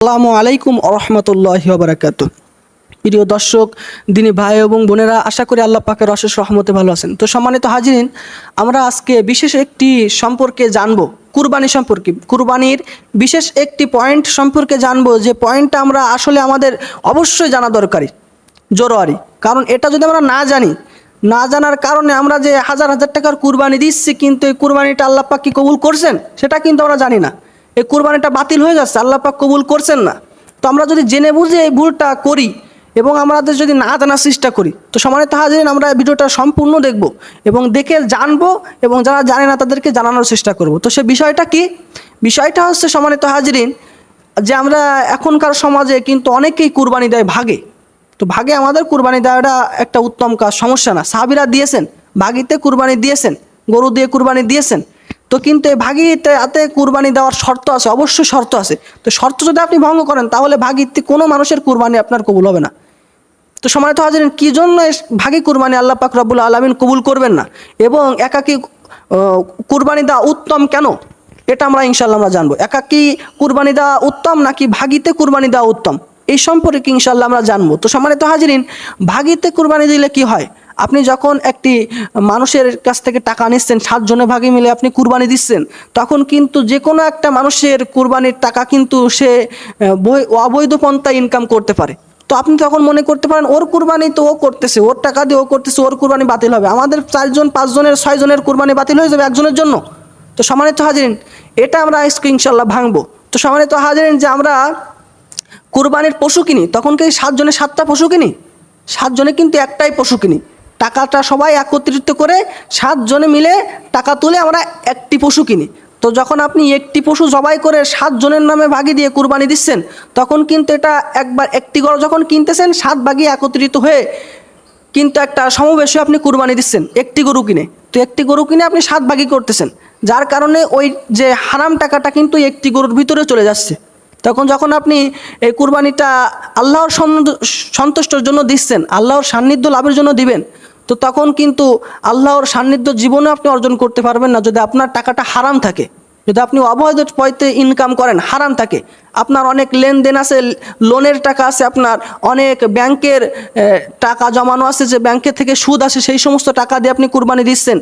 আসসালামু আলাইকুম আরহামতুল্লাহি ওয়া বারাকাতুহু। প্রিয় দর্শক, দিনী ভাই এবং বোনেরা, আশা করি আল্লাহ পাকের অশেষ রহমতে ভালো আছেন। তো সম্মানিত হাজিরিন, আমরা আজকে বিশেষ একটি সম্পর্কে জানবো, কুরবানি সম্পর্কে। কুরবানির বিশেষ একটি পয়েন্ট সম্পর্কে জানবো, যে পয়েন্টটা আমরা আসলে আমাদের অবশ্যই জানা দরকারি, জরুরি। কারণ এটা যদি আমরা না জানি, না জানার কারণে আমরা যে হাজার হাজার টাকার কুরবানি দিচ্ছি, কিন্তু এই কুরবানিটা আল্লাহ পাক কি কবুল করছেন সেটা কিন্তু আমরা জানি না। এই কুরবানিটা বাতিল হয়ে যাচ্ছে, আল্লাহ পাক কবুল করছেন না। তো আমরা যদি জেনে বুঝে এই ভুলটা করি এবং আমাদের যদি না জানার চেষ্টা করি, তো সম্মানিত হাজিরিন, আমরা ভিডিওটা সম্পূর্ণ দেখব এবং দেখে জানবো, এবং যারা জানে না তাদেরকে জানানোর চেষ্টা করব। তো সে বিষয়টা কি? বিষয়টা হচ্ছে সম্মানিত হাজিরিন, যে আমরা এখনকার সমাজে কিন্তু অনেকেই কুরবানি দেয় ভাগে। তো ভাগে আমাদের কুরবানি দেওয়াটা একটা উত্তম কাজ, সমস্যা না। সাহাবীরা দিয়েছেন, ভাগিতে কুরবানি দিয়েছেন, গরু দিয়ে কুরবানি দিয়েছেন। তো কিন্তু এই ভাগিতে হাতে কুরবানি দেওয়ার শর্ত আছে, অবশ্যই শর্ত আছে। তো শর্ত যদি আপনি ভঙ্গ করেন, তাহলে ভাগিতে কোনো মানুষের কুরবানি আপনার কবুল হবে না। তো সম্মানিত হাজিরিন, কি জন্য ভাগি কুরবানি আল্লাহ পাক রব্বুল আলামিন কবুল করবেন না, এবং একাকী কুরবানি দেওয়া উত্তম কেন, এটা আমরা ইনশাল্লাহ আমরা জানবো। একাকী কুরবানি দেওয়া উত্তম নাকি ভাগিতে কুরবানি দেওয়া উত্তম, এই সম্পর্কে ইনশাল্লাহ আমরা জানবো। তো সম্মানিত হাজিরিন, ভাগিতে কুরবানি দিলে কি হয়? আপনি যখন একটি মানুষের কাছ থেকে টাকা নিচ্ছেন, 7 জনে ভাগে মিলে আপনি কুরবানি দিচ্ছেন, তখন কিন্তু যে কোনো একটা মানুষের কুরবানির টাকা কিন্তু সে অবৈধ পন্থায় ইনকাম করতে পারে। তো আপনি তখন মনে করতে পারেন, ওর কুরবানি তো ও করতেছে, ওর টাকা দিয়ে ও করতেছে, ওর কুরবানি বাতিল হবে, আমাদের 4 জন 5 জনের 6 জনের কুরবানি বাতিল হয়ে যাবে একজনের জন্য। তো সম্মানিত হাজিরিন, এটা আমরা আজকে ইনশাল্লাহ ভাঙবো। তো সম্মানিত হাজিরিন, যে আমরা কুরবানির পশু কিনি, তখন কি 7 জনে 7টা পশু কিনি? 7 জনে কিন্তু একটাই পশু কিনি। টাকাটা সবাই একত্রিত করে 7 জনে মিলে টাকা তুলে আমরা একটি পশু কিনি। তো যখন আপনি একটি পশু জবাই করে 7 জনের নামে ভাগি দিয়ে কুরবানি দিচ্ছেন, তখন কিন্তু এটা একবার একটি গরু যখন কিনতেছেন, 7 ভাগই একত্রিত হয়ে কিন্তু একটা সমাবেশে আপনি কুরবানি দিচ্ছেন একটি গরু কিনে। তো একটি গরু কিনে আপনি 7 ভাগই করতেছেন, যার কারণে ওই যে হারাম টাকাটা কিন্তু একটি গরুর ভিতরে চলে যাচ্ছে। তখন যখন আপনি এই কুরবানিটা আল্লাহর সন্তুষ্টর জন্য দিচ্ছেন, আল্লাহর সান্নিধ্য লাভের জন্য দিবেন, তো তখন কিন্তু আল্লাহর সান্নিধ্য জীবনে আপনি অর্জন করতে পারবেন না যদি আপনার টাকাটা হারাম থাকে। যদি আপনি অবৈধ পথে ইনকাম করেন, হারাম থাকে, আপনার অনেক লেনদেন আছে, লোনের টাকা আছে, আপনার অনেক ব্যাংকের টাকা জমানো আছে, যে ব্যাংকের থেকে সুদ আসে, সেই সমস্ত টাকা দিয়ে আপনি কুরবানি দিচ্ছেন।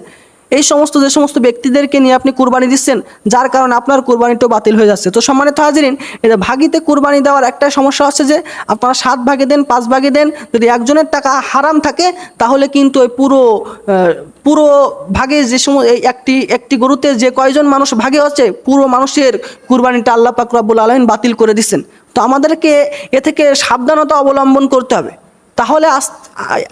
এই সমস্ত যে সমস্ত ব্যক্তিদেরকে নিয়ে আপনি কুরবানি দিচ্ছেন, যার কারণে আপনার কুরবানিটাও বাতিল হয়ে যাচ্ছে। তো সম্মানিত হাজিরিন, এটা ভাগিতে কুরবানি দেওয়ার একটা সমস্যা হচ্ছে যে আপনারা 7 ভাগে দেন, 5 ভাগে দেন, যদি একজনের টাকা হারাম থাকে, তাহলে কিন্তু ওই পুরো ভাগে যে সময় একটি গরুতে যে কয়জন মানুষ ভাগে হচ্ছে, পুরো মানুষের কুরবানিটা আল্লাহ পাক রব্বুল আলামিন বাতিল করে দিচ্ছেন। তো আমাদেরকে এ থেকে সাবধানতা অবলম্বন করতে হবে। তাহলে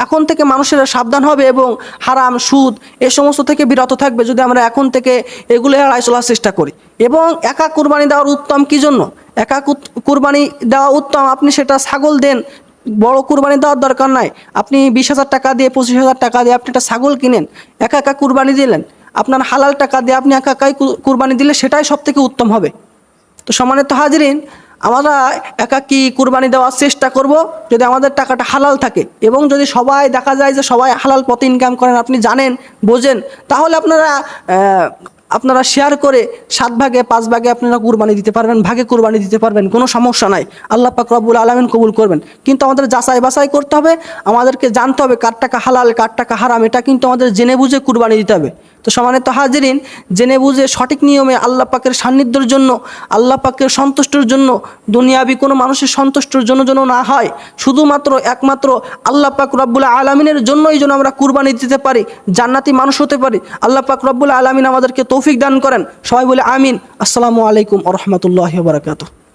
এখন থেকে মানুষেরা সাবধান হবে এবং হারাম, সুদ এ সমস্ত থেকে বিরত থাকবে, যদি আমরা এখন থেকে এগুলো এড়াই চলার চেষ্টা করি। এবং একা কুরবানি দেওয়ার উত্তম কী জন্য? একা কুরবানি দেওয়া উত্তম, আপনি সেটা ছাগল দেন, বড় কুরবানি দেওয়ার দরকার নাই। আপনি 20,000 টাকা দিয়ে, 25,000 টাকা দিয়ে আপনি একটা ছাগল কিনেন, একা একা কুরবানি দিলেন, আপনার হালাল টাকা দিয়ে আপনি একা একাই কুরবানি দিলে সেটাই সব থেকে উত্তম হবে। তো সম্মানিত হাজিরিন, আমরা একাকী কুরবানি দেওয়ার চেষ্টা করব যদি আমাদের টাকাটা হালাল থাকে, এবং যদি সবাই দেখা যায় যে সবাই হালাল পথে ইনকাম করেন, আপনি জানেন, বোঝেন, তাহলে আপনারা শেয়ার করে 7 ভাগে 5 ভাগে আপনারা কুরবানি দিতে পারবেন, ভাগে কুরবানি দিতে পারবেন, কোনো সমস্যা নাই। আল্লাহ পাক রব্বুল আলামিন কবুল করবেন। কিন্তু আমাদের যাচাই বাছাই করতে হবে, আমাদেরকে জানতে হবে কার টাকা হালাল কার টাকা হারাম, এটা কিন্তু আমাদের জেনে বুঝে কুরবানি দিতে হবে। তো সম্মানিত হাজিরিন, জেনে বুঝে সঠিক নিয়মে আল্লাহ পাকের সান্নিধ্যের জন্য, আল্লাহ পাকের সন্তুষ্টির জন্য, দুনিয়াবি কোনো মানুষের সন্তুষ্টির জন্য যেন না হয়, শুধুমাত্র একমাত্র আল্লাহ পাক রব্বুল আলামিনের জন্যই যেন আমরা কুরবানি দিতে পারি, জান্নাতি মানুষ হতে পারি। আল্লাহ পাক রব্বুল আলামিন আমাদেরকে তৌফিক দান করেন। সবাই বলে আমিন। আসসালামু আলাইকুম ওয়া রাহমাতুল্লাহি ওয়া বারাকাতুহু।